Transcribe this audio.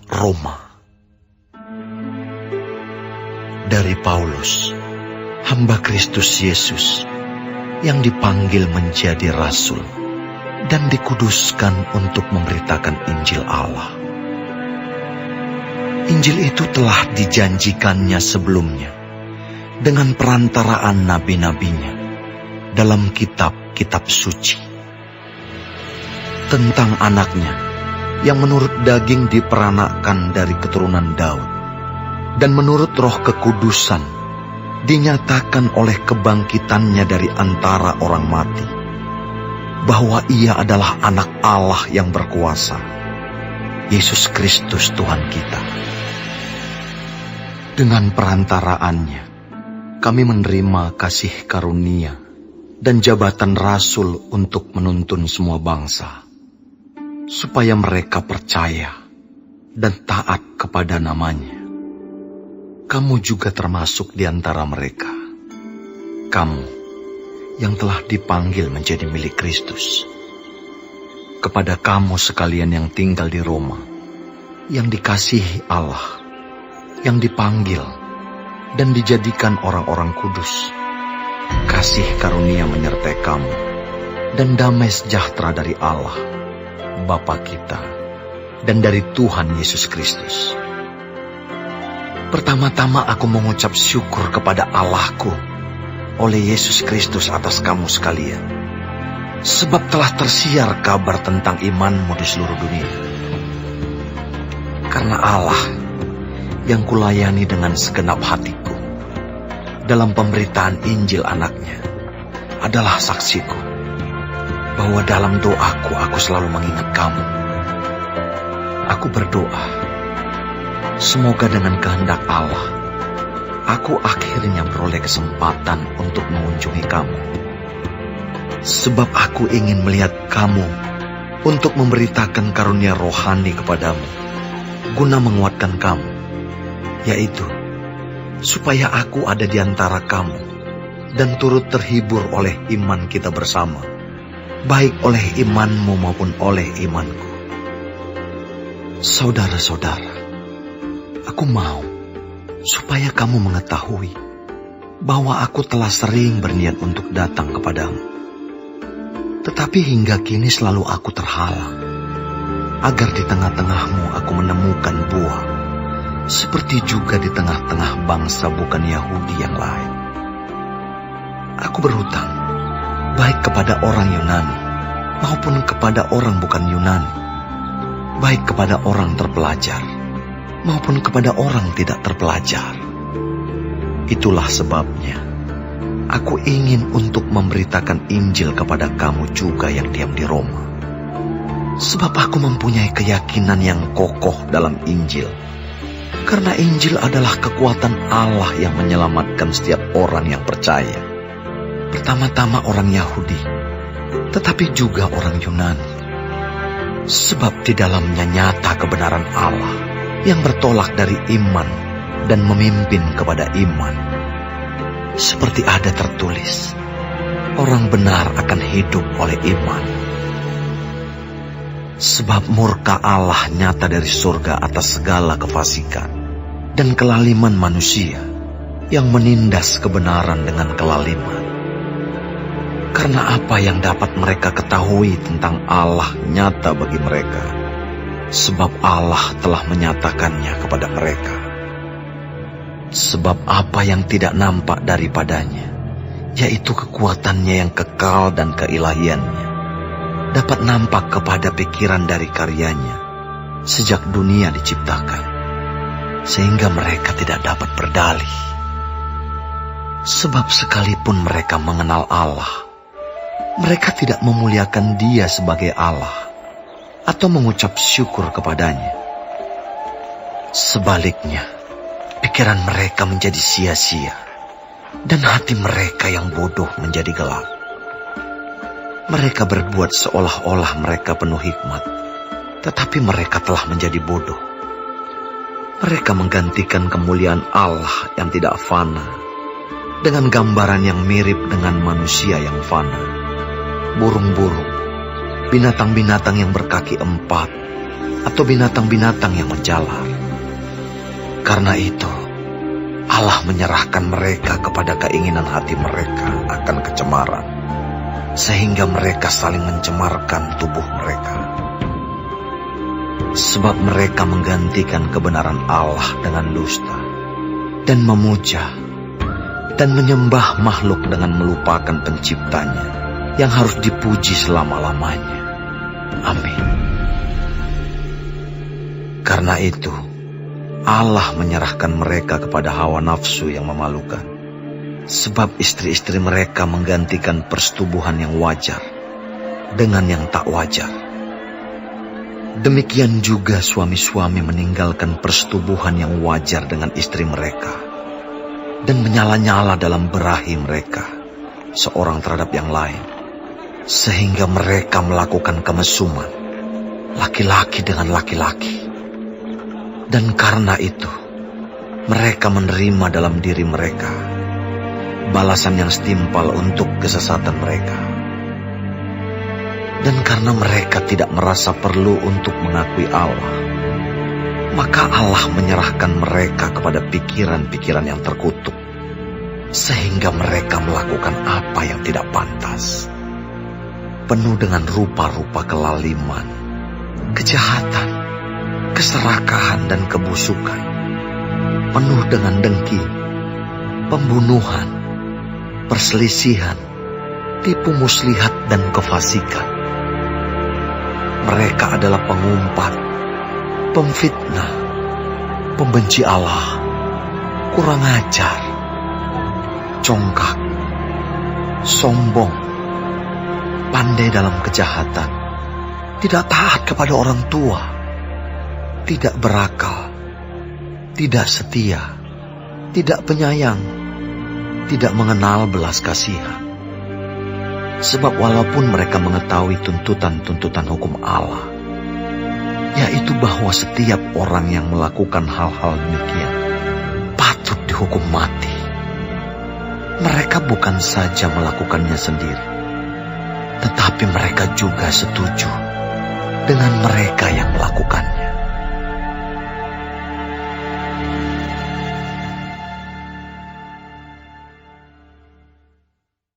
Roma. Dari Paulus, hamba Kristus Yesus, yang dipanggil menjadi rasul dan dikuduskan untuk memberitakan Injil Allah. Injil itu telah dijanjikannya sebelumnya dengan perantaraan nabi-nabinya dalam kitab-kitab suci. Tentang anaknya yang menurut daging diperanakkan dari keturunan Daud dan menurut roh kekudusan dinyatakan oleh kebangkitannya dari antara orang mati, bahwa ia adalah anak Allah yang berkuasa, Yesus Kristus Tuhan kita. Dengan perantaraannya, kami menerima kasih karunia dan jabatan rasul untuk menuntun semua bangsa, supaya mereka percaya dan taat kepada namanya. Kamu juga termasuk di antara mereka. Kamu yang telah dipanggil menjadi milik Kristus. Kepada kamu sekalian yang tinggal di Roma, yang dikasihi Allah, yang dipanggil dan dijadikan orang-orang kudus, kasih karunia menyertai kamu, dan damai sejahtera dari Allah, Bapa kita, dan dari Tuhan Yesus Kristus. Pertama-tama aku mengucap syukur kepada Allahku oleh Yesus Kristus atas kamu sekalian, sebab telah tersiar kabar tentang imanmu di seluruh dunia. Karena Allah yang kulayani dengan segenap hatiku dalam pemberitaan Injil anaknya adalah saksiku, bahwa dalam doaku aku selalu mengingat kamu. Aku berdoa, semoga dengan kehendak Allah, aku akhirnya beroleh kesempatan untuk mengunjungi kamu. Sebab aku ingin melihat kamu untuk memberitakan karunia rohani kepadamu, guna menguatkan kamu, yaitu supaya aku ada di antara kamu dan turut terhibur oleh iman kita bersama, baik oleh imanmu maupun oleh imanku. Saudara-saudara, aku mau supaya kamu mengetahui bahwa aku telah sering berniat untuk datang kepadamu. Tetapi hingga kini selalu aku terhalang, agar di tengah-tengahmu aku menemukan buah, seperti juga di tengah-tengah bangsa bukan Yahudi yang lain. Aku berhutang, baik kepada orang Yunani maupun kepada orang bukan Yunani, baik kepada orang terpelajar maupun kepada orang tidak terpelajar. Itulah sebabnya aku ingin untuk memberitakan Injil kepada kamu juga yang diam di Roma. Sebab aku mempunyai keyakinan yang kokoh dalam Injil, karena Injil adalah kekuatan Allah yang menyelamatkan setiap orang yang percaya. Pertama-tama orang Yahudi, tetapi juga orang Yunani. Sebab di dalamnya nyata kebenaran Allah yang bertolak dari iman dan memimpin kepada iman. Seperti ada tertulis, orang benar akan hidup oleh iman. Sebab murka Allah nyata dari surga atas segala kefasikan dan kelaliman manusia yang menindas kebenaran dengan kelaliman. Karena apa yang dapat mereka ketahui tentang Allah nyata bagi mereka, sebab Allah telah menyatakannya kepada mereka. Sebab apa yang tidak nampak daripadanya, yaitu kekuatannya yang kekal dan keilahiannya, dapat nampak kepada pikiran dari karyanya sejak dunia diciptakan, sehingga mereka tidak dapat berdalih. Sebab sekalipun mereka mengenal Allah, mereka tidak memuliakan Dia sebagai Allah atau mengucap syukur kepadanya. Sebaliknya, pikiran mereka menjadi sia-sia dan hati mereka yang bodoh menjadi gelap. Mereka berbuat seolah-olah mereka penuh hikmat, tetapi mereka telah menjadi bodoh. Mereka menggantikan kemuliaan Allah yang tidak fana dengan gambaran yang mirip dengan manusia yang fana, burung-burung, binatang-binatang yang berkaki 4, atau binatang-binatang yang menjalar. Karena itu, Allah menyerahkan mereka kepada keinginan hati mereka akan kecemaran, sehingga mereka saling mencemarkan tubuh mereka. Sebab mereka menggantikan kebenaran Allah dengan dusta, dan memuja dan menyembah makhluk dengan melupakan penciptanya yang harus dipuji selama-lamanya. Amin. Karena itu, Allah menyerahkan mereka kepada hawa nafsu yang memalukan, sebab istri-istri mereka menggantikan persetubuhan yang wajar dengan yang tak wajar. Demikian juga suami-suami meninggalkan persetubuhan yang wajar dengan istri mereka dan menyala-nyala dalam berahi mereka seorang terhadap yang lain, sehingga mereka melakukan kemesuman laki-laki dengan laki-laki. Dan karena itu, mereka menerima dalam diri mereka balasan yang setimpal untuk kesesatan mereka. Dan karena mereka tidak merasa perlu untuk mengakui Allah, maka Allah menyerahkan mereka kepada pikiran-pikiran yang terkutuk, sehingga mereka melakukan apa yang tidak pantas, penuh dengan rupa-rupa kelaliman, kejahatan, keserakahan dan kebusukan, penuh dengan dengki, pembunuhan, perselisihan, tipu muslihat dan kefasikan. Mereka adalah pengumpat, pemfitnah, pembenci Allah, kurang ajar, congkak, sombong, pandai dalam kejahatan, tidak taat kepada orang tua, tidak berakal, tidak setia, tidak penyayang, tidak mengenal belas kasihan. Sebab walaupun mereka mengetahui tuntutan-tuntutan hukum Allah, yaitu bahwa setiap orang yang melakukan hal-hal demikian patut dihukum mati, mereka bukan saja melakukannya sendiri, tetapi mereka juga setuju dengan mereka yang melakukannya.